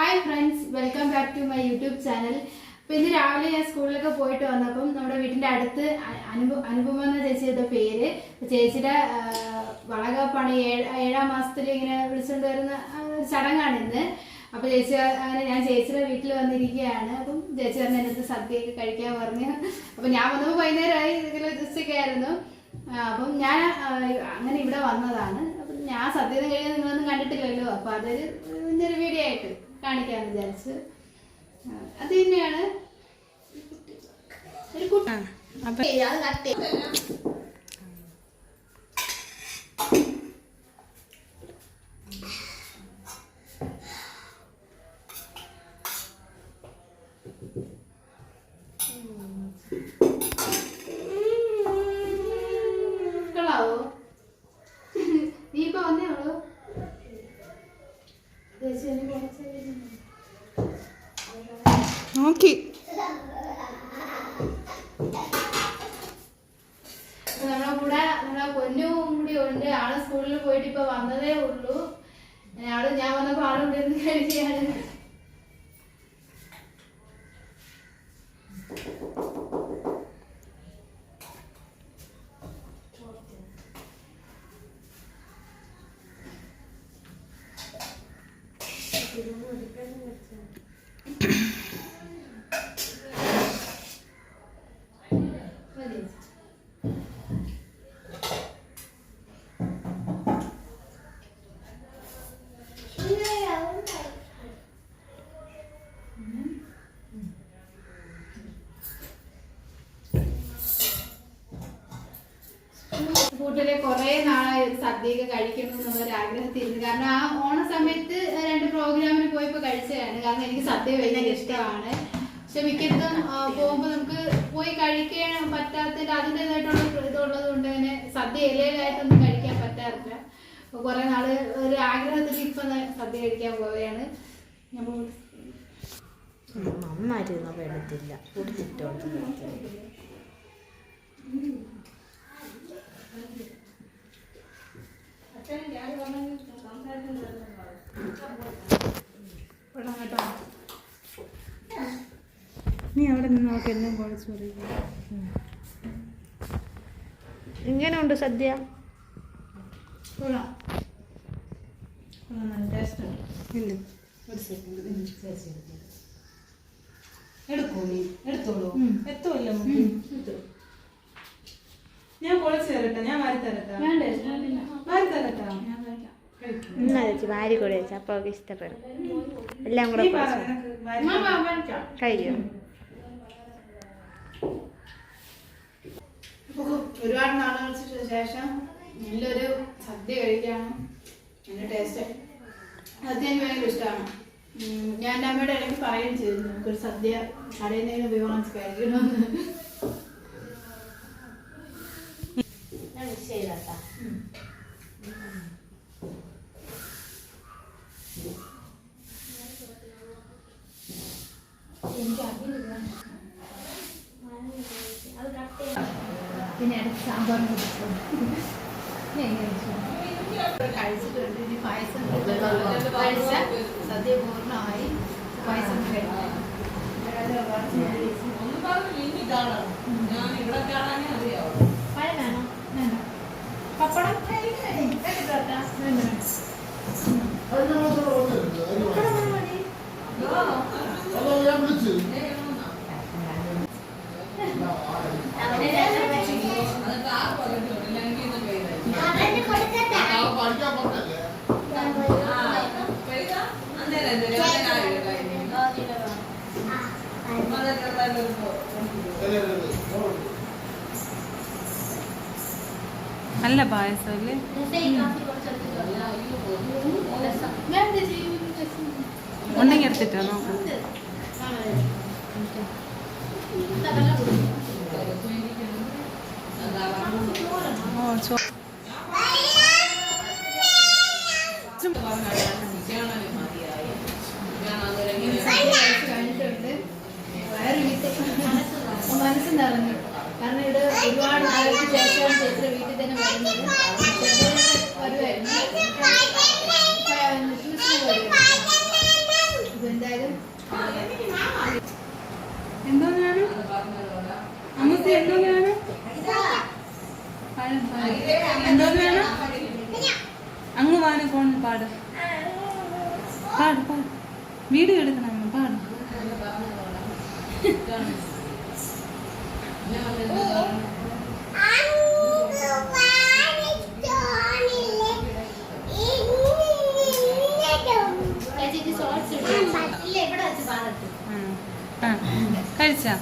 Hi friends, welcome back to my YouTube channel. അപ്പോൾ ഇന്ന് രാവിലെ ഞാൻ സ്കൂളിലൊക്കെ പോയിട്ട് വന്നപ്പം നമ്മുടെ വീട്ടിൻ്റെ അടുത്ത് അനുപമ എന്ന ചേച്ചിയുടെ പേര്, ചേച്ചിയുടെ വളകാപ്പാണ്. 7ാം മാസത്തിൽ ഇങ്ങനെ വിളിച്ചുകൊണ്ട് വരുന്ന ചടങ്ങാണ് ഇന്ന്. അപ്പോൾ ചേച്ചി അങ്ങനെ ഞാൻ ചേച്ചിയുടെ വീട്ടിൽ വന്നിരിക്കുകയാണ്. അപ്പം ചേച്ചി പറഞ്ഞ എൻ്റെ സദ്യയൊക്കെ കഴിക്കാൻ പറഞ്ഞു. അപ്പം ഞാൻ വന്നപ്പോൾ വൈകുന്നേരമായി, ജസ്റ്റൊക്കെ ആയിരുന്നു. അപ്പം ഞാൻ അങ്ങനെ ഇവിടെ വന്നതാണ്. അപ്പം ഞാൻ സദ്യ കഴിക്കാൻ നിങ്ങളൊന്നും കണ്ടിട്ടില്ലല്ലോ, അപ്പോൾ അതൊരു ഇന്നൊരു വീഡിയോ ആയിട്ട് കാണിക്കാമെന്ന് വിചാരിച്ചു. അത് തന്നെയാണ് ഒരു കുട്ടി. കളാവോ നീ ഇപ്പൊ വന്നേ ഉള്ളൂ. നോക്കി നമ്മളെ കൂടെ നമ്മളെ പൊന്നും കൂടി ഉണ്ട്. ആള് സ്കൂളിൽ പോയിട്ട് ഇപ്പൊ വന്നതേ ഉള്ളൂ. ഞാൻ വന്നപ്പോ ആള് ഇവിടെ ഇരുന്ന് കഴിക്കുകയാണ്. കൂട്ടിലെ കുറെ നാളായി സദ്യയൊക്കെ കഴിക്കണം എന്നുള്ളൊരു ആഗ്രഹത്തിരുന്നു. കാരണം ആ ഓണ സമയത്ത് 2 പ്രോഗ്രാമിന് പോയപ്പോ കഴിച്ചതാണ്. കാരണം എനിക്ക് സദ്യ ഭയങ്കര ഇഷ്ടമാണ്. പക്ഷെ മിക്കതും പോകുമ്പോ നമുക്ക് പോയി കഴിക്കാൻ പറ്റാത്തതിന്റെ അതിൻ്റെതായിട്ടുള്ള ഇതുള്ളത് കൊണ്ട് തന്നെ സദ്യ ഇലയിലായിട്ടൊന്നും കഴിക്കാൻ പറ്റാറില്ല. അപ്പൊ കുറെ നാള് ഒരു ആഗ്രഹത്തിൽ ഇപ്പൊ സദ്യ കഴിക്കാൻ പോവുകയാണ്. നന്നായിരുന്നു, എടുത്തില്ല കുടിച്ചിട്ടുണ്ട്. നീ അവിടെ നിന്ന് നോക്കി എല്ലാം കുഴച്ച് ഇങ്ങനെ ഉണ്ട് സദ്യ. എടുത്തോളൂ. എത്തുമല്ലോ ഞാൻ കുഴച്ച് തരട്ടെ, ഞാൻ വാരി തരട്ടെ, വാരി തരട്ടാ. എന്നാ ചേച്ചി വാരി കൂടെ വെച്ചാൽ അപ്പോൾ അവർക്ക് ഇഷ്ടപ്പെടും. എല്ലാം കൂടെ കഴിയും. ഒരുപാട് നാളുകൾക്ക് ശേഷം നല്ലൊരു സദ്യ കഴിക്കാണ്. നല്ല ടേസ്റ്റ്. സദ്യ എനിക്ക് ഭയങ്കര ഇഷ്ടമാണ്. ഞാൻ എൻ്റെ അമ്മയുടെ ഇടയ്ക്ക് പറയുകയും ചെയ്തു, നമുക്കൊരു സദ്യ കടയിൽ നിന്ന് ഉപയോഗിച്ച് കഴിക്കണമെന്ന്. പിന്നെ ഇടയ്ക്ക് സാമ്പാർ കഴിച്ചിട്ടുണ്ട്. ഇനി പായസം കഴിച്ച സദ്യ പൂർണ്ണമായി. പായസം കഴിക്കാം. പഴം വേണോ? പപ്പടം നല്ല പായസം അല്ലേ? ഉണ്ടെങ്കിൽ എടുത്തിട്ടോ നോക്കാം. മനസ്സ് നിറഞ്ഞു. കാരണം ഇവിടെ ഒരുപാട് നാളുകൾക്ക് ശേഷം ചേച്ചിയുടെ വീട്ടിൽ തന്നെ വരുന്നത്. വരുമായിരുന്നു. എന്തായാലും എന്തോന്നാണ് അമ്മൂത്തി എന്തോന്നാണ് എന്തോന്നാണ് അങ്ങ് വാന ഫോണിൽ പാട് പാട് പാട് വീഡിയോ എടുക്കണം അമ്മ പാട് കഴിച്ചാ